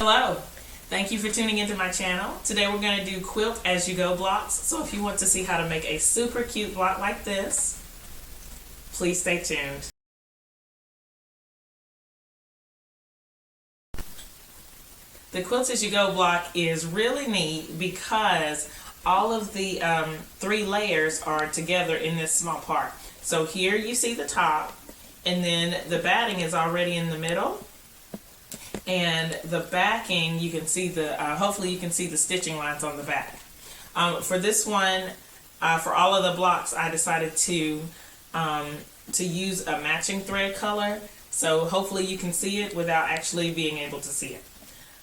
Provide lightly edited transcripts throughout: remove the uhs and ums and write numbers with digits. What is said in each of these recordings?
Hello, thank you for tuning into my channel. Today we're going to do quilt as you go blocks. So if you want to see how to make a super cute block like this, please stay tuned. The quilt as you go block is really neat because all of the 3 layers are together in this small part. So here you see the top, and then the batting is already in the middle. And the backing, you can see the, hopefully you can see the stitching lines on the back. For this one, for all of the blocks, I decided to use a matching thread color. So hopefully you can see it without actually being able to see it.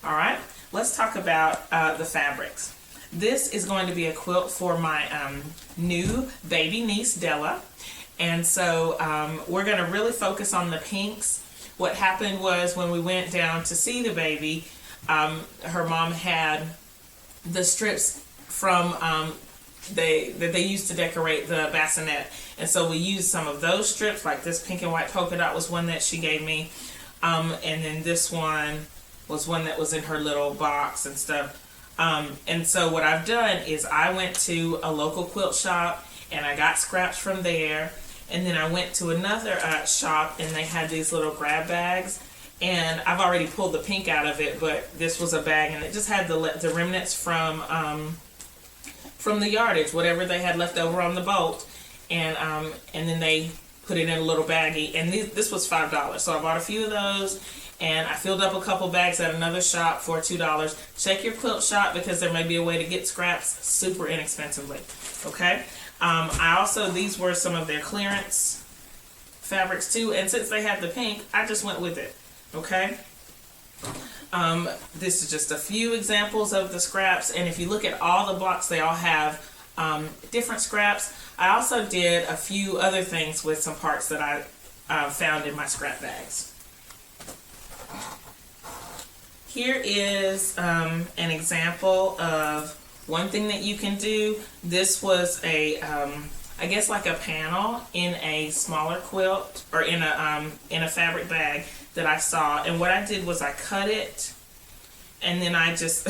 All right, let's talk about the fabrics. This is going to be a quilt for my new baby niece, Della. And so we're going to really focus on the pinks. What happened was when we went down to see the baby, her mom had the strips from that they used to decorate the bassinet, and so we used some of those strips. Like this pink and white polka dot was one that she gave me, and then this one was one that was in her little box and stuff. And so what I've done is I went to a local quilt shop and I got scraps from there. And then I went to another shop and they had these little grab bags. And I've already pulled the pink out of it, but this was a bag and it just had the remnants from the yardage, whatever they had left over on the bolt. And then they put it in a little baggie. And this was $5. So I bought a few of those. And I filled up a couple bags at another shop for $2. Check your quilt shop because there may be a way to get scraps super inexpensively. Okay? These were some of their clearance fabrics too, and since they had the pink, I just went with it. Okay? This is just a few examples of the scraps, and if you look at all the blocks, they all have different scraps. I also did a few other things with some parts that I found in my scrap bags. Here is an example of one thing that you can do. This was a, I guess like a panel in a smaller quilt or in a fabric bag that I saw. And what I did was I cut it, and then I just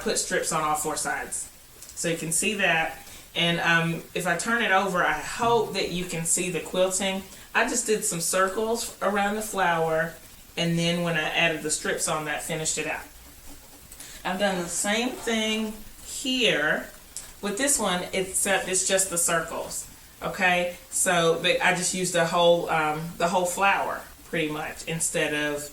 put strips on all 4 sides, so you can see that. And if I turn it over, I hope that you can see the quilting. I just did some circles around the flower, and then when I added the strips on, that finished it out. I've done the same thing here with this one, except it's just the circles. Okay, so I just used the whole flower pretty much instead of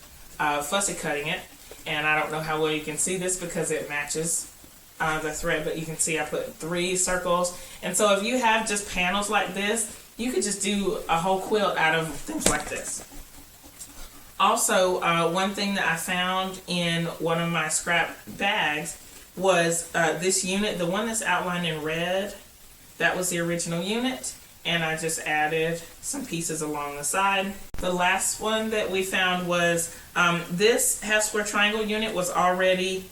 fussy cutting it. And I don't know how well you can see this because it matches the thread, but you can see I put 3 circles. And so if you have just panels like this, you could just do a whole quilt out of things like this. Also, one thing that I found in one of my scrap bags was this unit, the one that's outlined in red. That was the original unit, and I just added some pieces along the side. The last one that we found was this half square triangle unit was already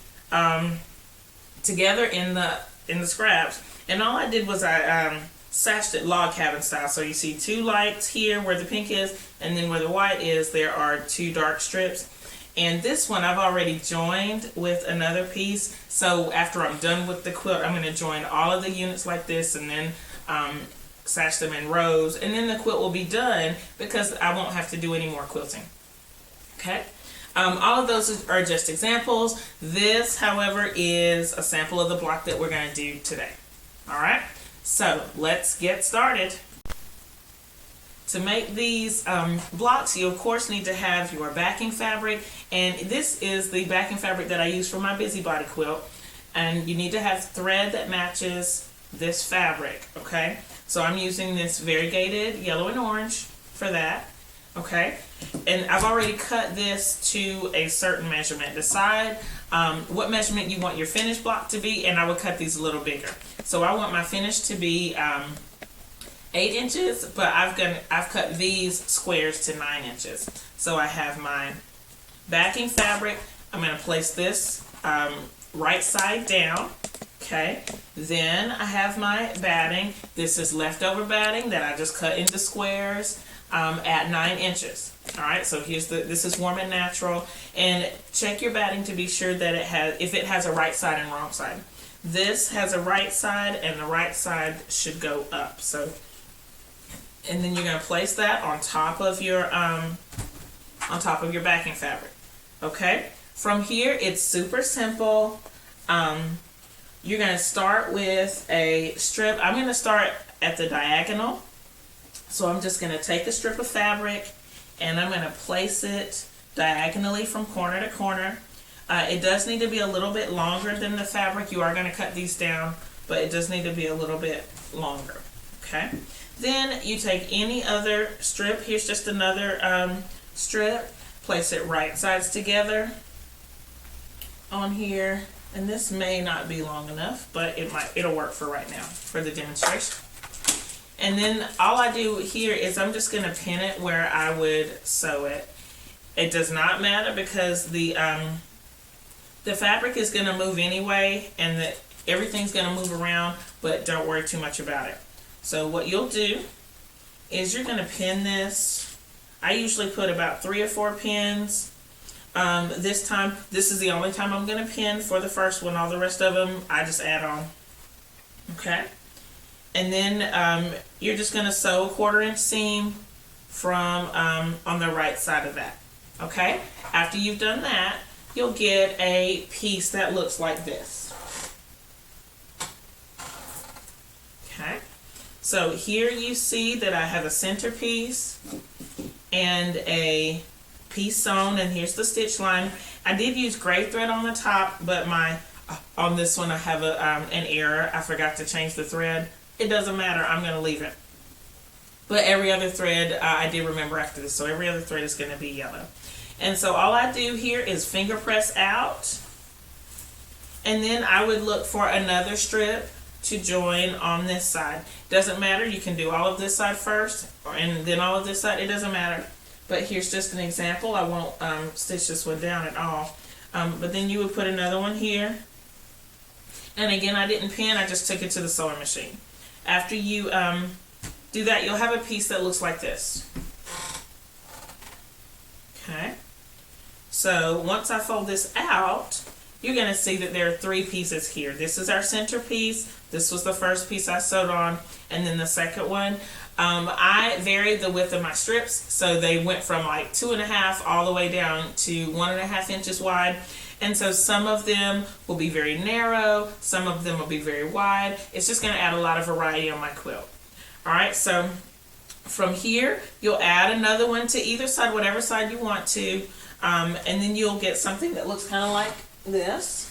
together in the scraps, and all I did was I sashed it log cabin style. So you see 2 lights here where the pink is, and then where the white is there are 2 dark strips. And this one I've already joined with another piece, so after I'm done with the quilt, I'm going to join all of the units like this and then sash them in rows, and then the quilt will be done because I won't have to do any more quilting. Okay, all of those are just examples. This, however, is a sample of the block that we're going to do today. All right, so let's get started. To make these blocks, you of course need to have your backing fabric, and this is the backing fabric that I use for my busybody quilt. And you need to have thread that matches this fabric, okay? So I'm using this variegated yellow and orange for that, okay? And I've already cut this to a certain measurement. Decide what measurement you want your finished block to be, and I would cut these a little bigger. So I want my finish to be 8 inches, but I've cut these squares to 9 inches. So I have my backing fabric. I'm going to place this right side down. Okay, then I have my batting. This is leftover batting that I just cut into squares. at 9 inches. All right, so this is warm and natural, and check your batting to be sure that if it has a right side and wrong side. This has a right side, and the right side should go up. So, and then you're going to place that on top of your backing fabric. Okay. From here, it's super simple. You're going to start with a strip. I'm going to start at the diagonal. So I'm just going to take a strip of fabric and I'm going to place it diagonally from corner to corner. It does need to be a little bit longer than the fabric. You are going to cut these down, but it does need to be a little bit longer. Okay. Then you take any other strip. Here's just another strip. Place it right sides together on here. And this may not be long enough, but it'll work for right now for the demonstration. And then all I do here is I'm just going to pin it where I would sew it. It does not matter because the fabric is going to move anyway, and everything's going to move around, but don't worry too much about it. So what you'll do is you're going to pin this. I usually put about 3 or 4 pins. This is the only time I'm going to pin for the first one. All the rest of them, I just add on. Okay. And then you're just going to sew a 1/4 inch seam from on the right side of that. Okay. After you've done that, you'll get a piece that looks like this. Okay. So here you see that I have a center piece and a piece sewn, and here's the stitch line. I did use gray thread on the top, but on this one I have an error. I forgot to change the thread. It doesn't matter. I'm going to leave it. But every other thread I did remember after this, so every other thread is going to be yellow. And so all I do here is finger press out, and then I would look for another strip to join on this side. Doesn't matter. You can do all of this side first and then all of this side. It doesn't matter. But here's just an example. I won't stitch this one down at all. But then you would put another one here. And again, I didn't pin. I just took it to the sewing machine. After you do that, you'll have a piece that looks like this. Okay. So once I fold this out, you're going to see that there are 3 pieces here. This is our center piece. This was the first piece I sewed on. And then the second one. I varied the width of my strips, so they went from like 2.5 all the way down to 1.5 inches wide. And so some of them will be very narrow, some of them will be very wide. It's just going to add a lot of variety on my quilt. All right, so from here, you'll add another one to either side, whatever side you want to, and then you'll get something that looks kind of like this.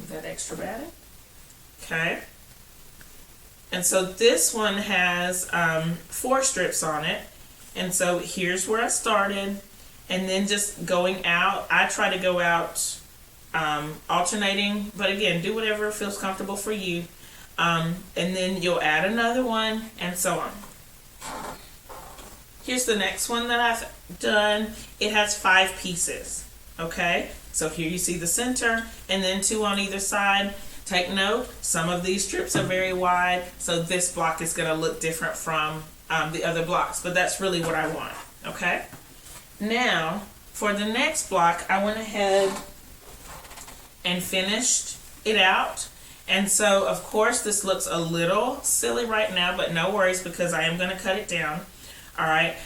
That extra batting. Okay. And so this one has 4 strips on it. And so here's where I started. And then just going out, I try to go out alternating. But again, do whatever feels comfortable for you. And then you'll add another one and so on. Here's the next one that I've done. It has 5 pieces. Okay, so here you see the center and then 2 on either side. Take note, some of these strips are very wide, so this block is going to look different from the other blocks, but that's really what I want. Okay, now for the next block, I went ahead and finished it out. And so, of course, this looks a little silly right now, but no worries because I am going to cut it down. All right,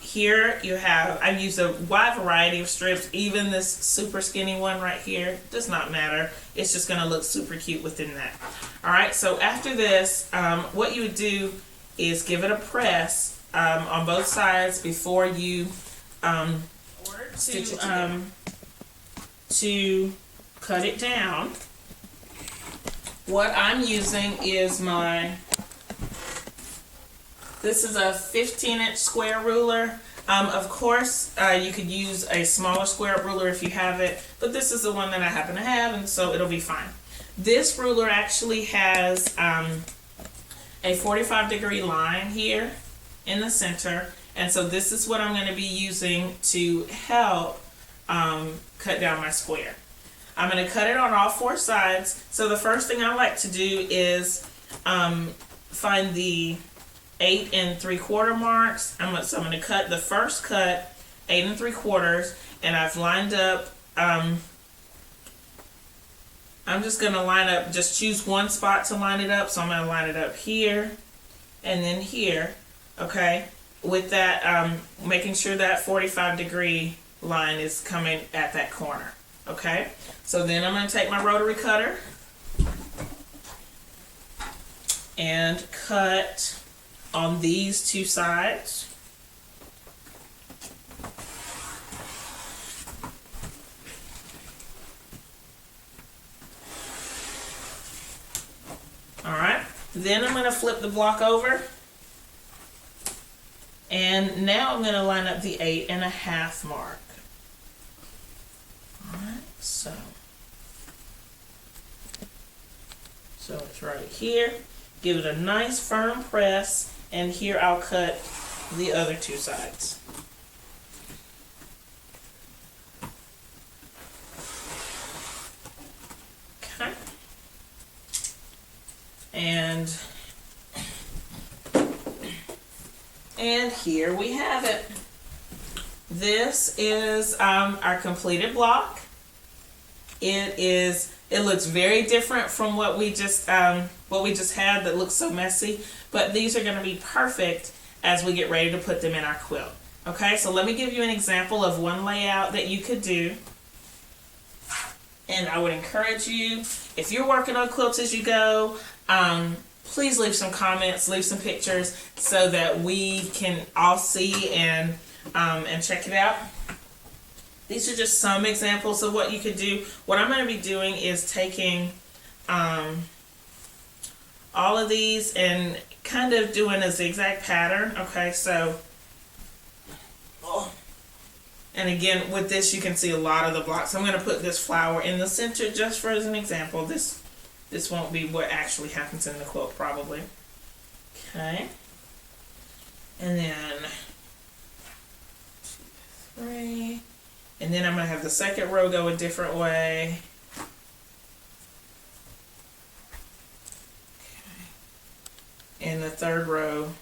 here you have, I've used a wide variety of strips. Even this super skinny one right here does not matter. It's just going to look super cute within that. All right, so after this, what you would do is give it a press on both sides before you stitch it together. To cut it down, what I'm using is this is a 15-inch square ruler. Of course, you could use a smaller square ruler if you have it, but this is the one that I happen to have, and so it'll be fine. This ruler actually has a 45-degree line here in the center, and so this is what I'm going to be using to help cut down my square. I'm going to cut it on all 4 sides. So the first thing I like to do is find the 8 3/4 marks. So I'm going to cut the first cut 8 3/4, and I've lined up. I'm just going to line up, just choose one spot to line it up. So I'm going to line it up here and then here, okay? With that, making sure that 45-degree line is coming at that corner, okay? So then I'm going to take my rotary cutter and cut on these two sides. Alright, then I'm going to flip the block over, and now I'm going to line up the 8 1/2 mark. Alright, so it's right here. Give it a nice firm press, and here I'll cut the other two sides. Okay. And here we have it. This is our completed block. It looks very different from what we just had that looks so messy, but these are going to be perfect as we get ready to put them in our quilt. Okay, so let me give you an example of one layout that you could do. And I would encourage you, if you're working on quilts as you go, please leave some comments, leave some pictures so that we can all see and check it out. These are just some examples of what you could do. What I'm going to be doing is taking all of these and kind of doing a zigzag pattern. Okay, so, and again, with this you can see a lot of the blocks. I'm going to put this flower in the center just for as an example. This won't be what actually happens in the quilt probably. Okay, and then 2, 3, and then I'm going to have the second row go a different way. In the third row.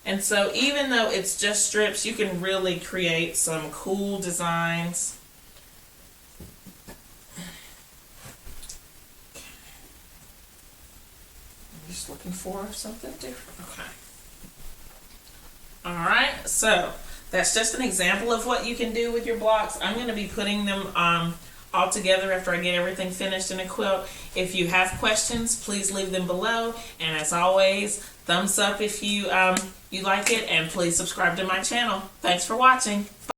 And so even though it's just strips, you can really create some cool designs. Okay. I'm just looking for something different. Okay. Alright, so that's just an example of what you can do with your blocks. I'm going to be putting them all together after I get everything finished in a quilt. If you have questions, please leave them below. And as always, thumbs up if you like it, and please subscribe to my channel. Thanks for watching. Bye.